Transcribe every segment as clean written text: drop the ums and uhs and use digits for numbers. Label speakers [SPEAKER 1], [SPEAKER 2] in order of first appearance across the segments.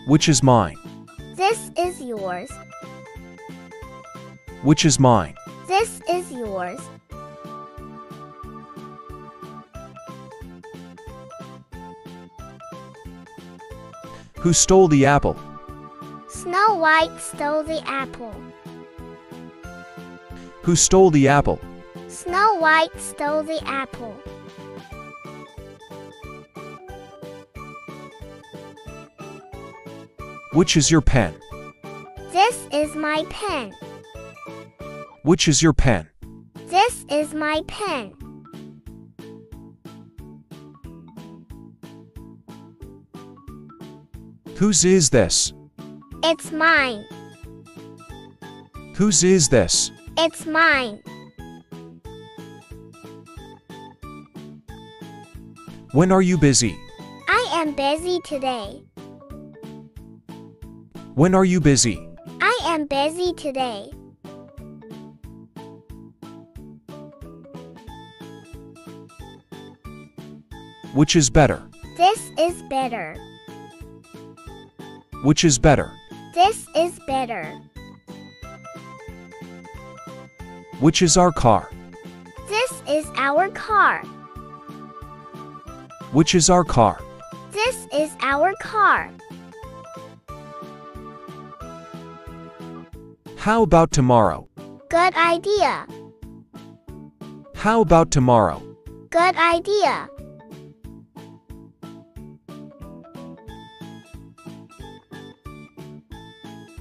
[SPEAKER 1] Which is mine?
[SPEAKER 2] This is yours.
[SPEAKER 1] Which is mine?
[SPEAKER 2] This is yours.
[SPEAKER 1] Who stole the apple?
[SPEAKER 2] Snow White stole the apple.
[SPEAKER 1] Who stole the apple?
[SPEAKER 2] Snow White stole the apple.
[SPEAKER 1] Which is your pen?
[SPEAKER 2] This is my pen.
[SPEAKER 1] Which is your pen?
[SPEAKER 2] This is my pen.
[SPEAKER 1] Whose is this?
[SPEAKER 2] It's mine.
[SPEAKER 1] Whose is this?
[SPEAKER 2] It's mine.
[SPEAKER 1] When are you busy?
[SPEAKER 2] I am busy today.
[SPEAKER 1] When are you busy?
[SPEAKER 2] I am busy today.
[SPEAKER 1] Which is better?
[SPEAKER 2] This is better.
[SPEAKER 1] Which is better?
[SPEAKER 2] This is better.
[SPEAKER 1] Which is our car?
[SPEAKER 2] This is our car.
[SPEAKER 1] Which is our car?
[SPEAKER 2] This is our car.
[SPEAKER 1] How about tomorrow?
[SPEAKER 2] Good idea.
[SPEAKER 1] How about tomorrow?
[SPEAKER 2] Good idea.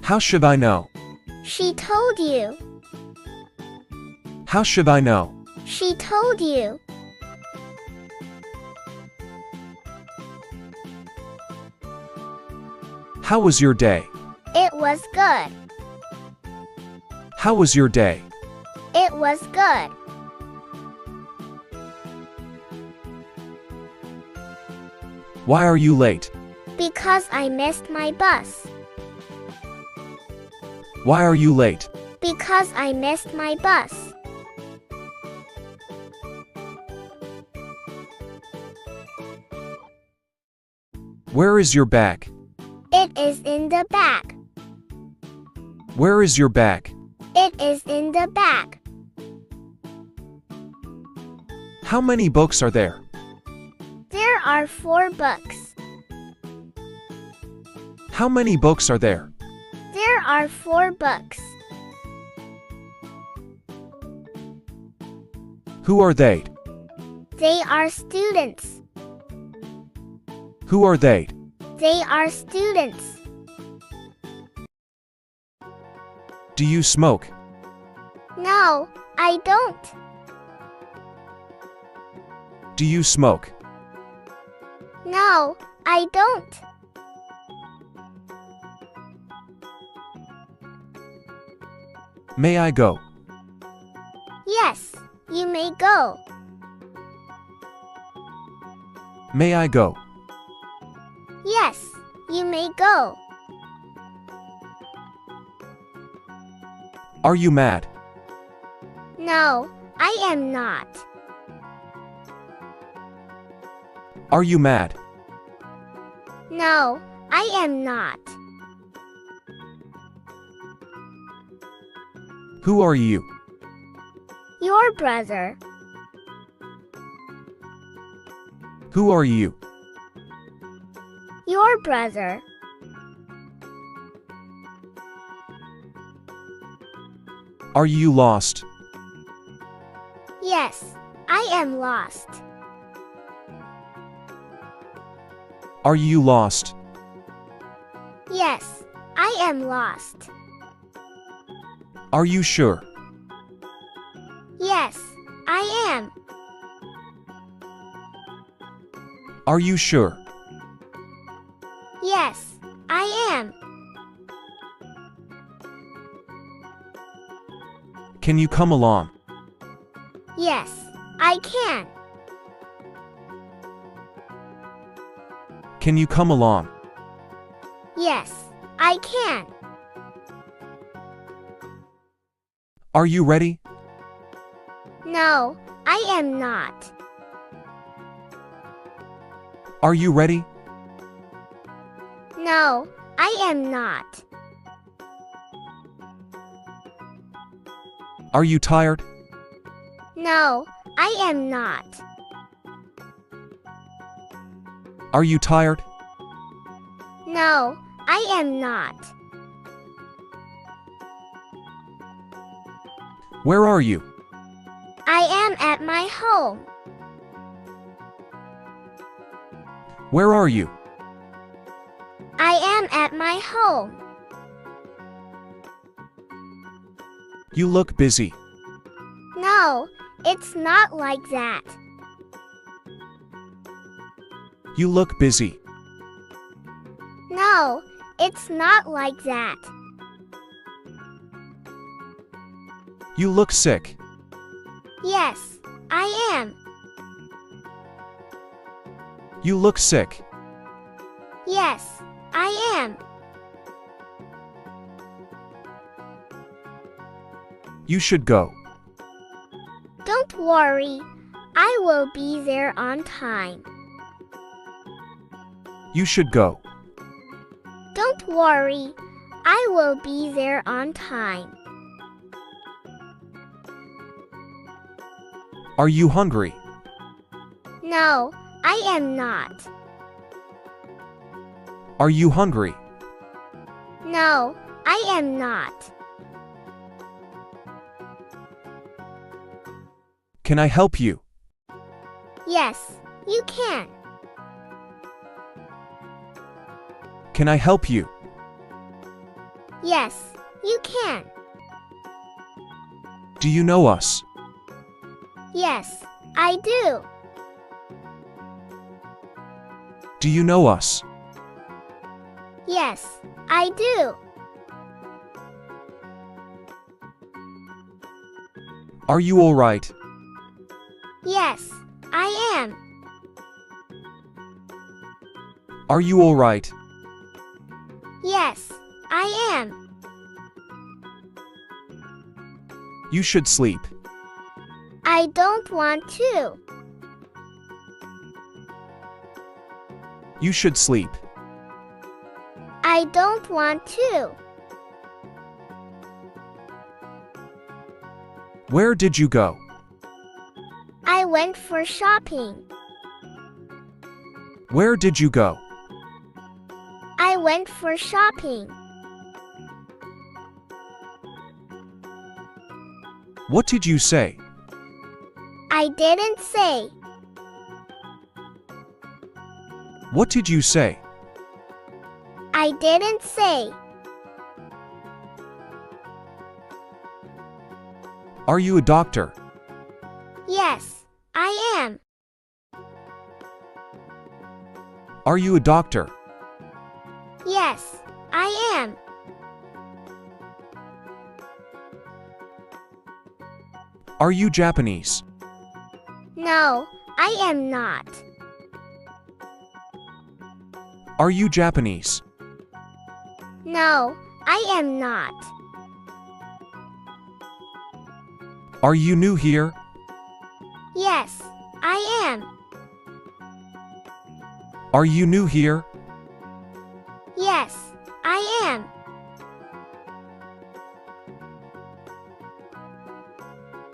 [SPEAKER 1] How should I know?
[SPEAKER 2] She told you.
[SPEAKER 1] How should I know?
[SPEAKER 2] She told you.
[SPEAKER 1] How was your day?
[SPEAKER 2] It was good.
[SPEAKER 1] How was your day?
[SPEAKER 2] It was good.
[SPEAKER 1] Why are you late?
[SPEAKER 2] Because I missed my bus.
[SPEAKER 1] Why are you late?
[SPEAKER 2] Because I missed my bus.
[SPEAKER 1] Where is your bag?
[SPEAKER 2] It is in the bag.
[SPEAKER 1] Where is your bag?
[SPEAKER 2] It is in the bag.
[SPEAKER 1] How many books are there?
[SPEAKER 2] There are 4 books.
[SPEAKER 1] How many books are there?
[SPEAKER 2] There are 4 books.
[SPEAKER 1] Who are they?
[SPEAKER 2] They are students.
[SPEAKER 1] Who are they?
[SPEAKER 2] They are students.
[SPEAKER 1] Do you smoke?
[SPEAKER 2] No, I don't.
[SPEAKER 1] Do you smoke?
[SPEAKER 2] No, I don't.
[SPEAKER 1] May I go?
[SPEAKER 2] Yes, you may go.
[SPEAKER 1] May I go?
[SPEAKER 2] Yes, you may go.
[SPEAKER 1] Are you mad?
[SPEAKER 2] No, I am not.
[SPEAKER 1] Are you mad?
[SPEAKER 2] No, I am not.
[SPEAKER 1] Who are you?
[SPEAKER 2] Your brother.
[SPEAKER 1] Who are you?
[SPEAKER 2] Your brother.
[SPEAKER 1] Are you lost?
[SPEAKER 2] Yes, I am lost.
[SPEAKER 1] Are you lost?
[SPEAKER 2] Yes, I am lost.
[SPEAKER 1] Are you sure?
[SPEAKER 2] Yes, I am.
[SPEAKER 1] Are you sure?
[SPEAKER 2] Yes, I am.
[SPEAKER 1] Can you come along?
[SPEAKER 2] Yes, I can.
[SPEAKER 1] Can you come along?
[SPEAKER 2] Yes, I can.
[SPEAKER 1] Are you ready?
[SPEAKER 2] No, I am not.
[SPEAKER 1] Are you ready?
[SPEAKER 2] No, I am not.
[SPEAKER 1] Are you tired?
[SPEAKER 2] No, I am not.
[SPEAKER 1] Are you tired?
[SPEAKER 2] No, I am not.
[SPEAKER 1] Where are you?
[SPEAKER 2] I am at my home.
[SPEAKER 1] Where are you?
[SPEAKER 2] I am at my home.
[SPEAKER 1] You look busy.
[SPEAKER 2] No, it's not like that.
[SPEAKER 1] You look busy.
[SPEAKER 2] No, it's not like that.
[SPEAKER 1] You look sick.
[SPEAKER 2] Yes, I am.
[SPEAKER 1] You look sick.
[SPEAKER 2] Yes, I am.
[SPEAKER 1] You should go.
[SPEAKER 2] Don't worry, I will be there on time.
[SPEAKER 1] You should go.
[SPEAKER 2] Don't worry, I will be there on time.
[SPEAKER 1] Are you hungry?
[SPEAKER 2] No, I am not.
[SPEAKER 1] Are you hungry?
[SPEAKER 2] No, I am not.
[SPEAKER 1] Can I help you?
[SPEAKER 2] Yes, you can.
[SPEAKER 1] Can I help you?
[SPEAKER 2] Yes, you can.
[SPEAKER 1] Do you know us?
[SPEAKER 2] Yes, I do.
[SPEAKER 1] Do you know us?
[SPEAKER 2] Yes, I do.
[SPEAKER 1] Are you all right?
[SPEAKER 2] Yes, I am.
[SPEAKER 1] Are you all right?
[SPEAKER 2] Yes, I am.
[SPEAKER 1] You should sleep.
[SPEAKER 2] I don't want to.
[SPEAKER 1] You should sleep.
[SPEAKER 2] I don't want to.
[SPEAKER 1] Where did you go?
[SPEAKER 2] I went for shopping.
[SPEAKER 1] Where did you go?
[SPEAKER 2] I went for shopping.
[SPEAKER 1] What did you say?
[SPEAKER 2] I didn't say.
[SPEAKER 1] What did you say?
[SPEAKER 2] I didn't say.
[SPEAKER 1] Are you a doctor?
[SPEAKER 2] Yes, I am.
[SPEAKER 1] Are you a doctor?
[SPEAKER 2] Yes, I am.
[SPEAKER 1] Are you Japanese?
[SPEAKER 2] No, I am not.
[SPEAKER 1] Are you Japanese?
[SPEAKER 2] No, I am not.
[SPEAKER 1] Are you new here?
[SPEAKER 2] Yes, I am.
[SPEAKER 1] Are you new here?
[SPEAKER 2] Yes, I am.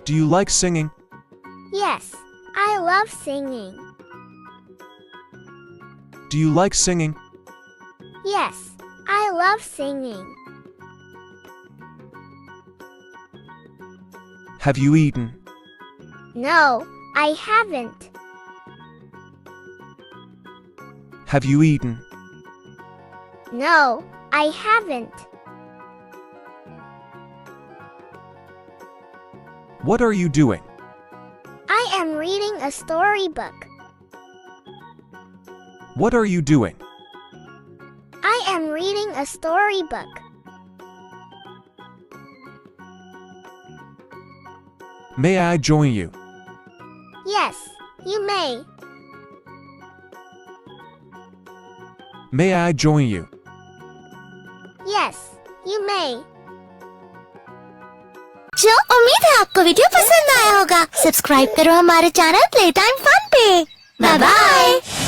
[SPEAKER 1] Do you like singing?
[SPEAKER 2] Yes, I love singing.
[SPEAKER 1] Do you like singing?
[SPEAKER 2] Yes, I love singing.
[SPEAKER 1] Have you eaten?
[SPEAKER 2] No, I haven't.
[SPEAKER 1] Have you eaten?
[SPEAKER 2] No, I haven't.
[SPEAKER 1] What are you doing?
[SPEAKER 2] I am reading a storybook.
[SPEAKER 1] What are you doing?
[SPEAKER 2] I am reading a storybook.
[SPEAKER 1] May I join you?
[SPEAKER 2] Yes, you may.
[SPEAKER 1] May I join you?
[SPEAKER 2] Yes, you may.
[SPEAKER 3] जो उम्मीद है आपको video पसंद आया होगा। Subscribe करो हमारे channel play time fun पे। Bye bye.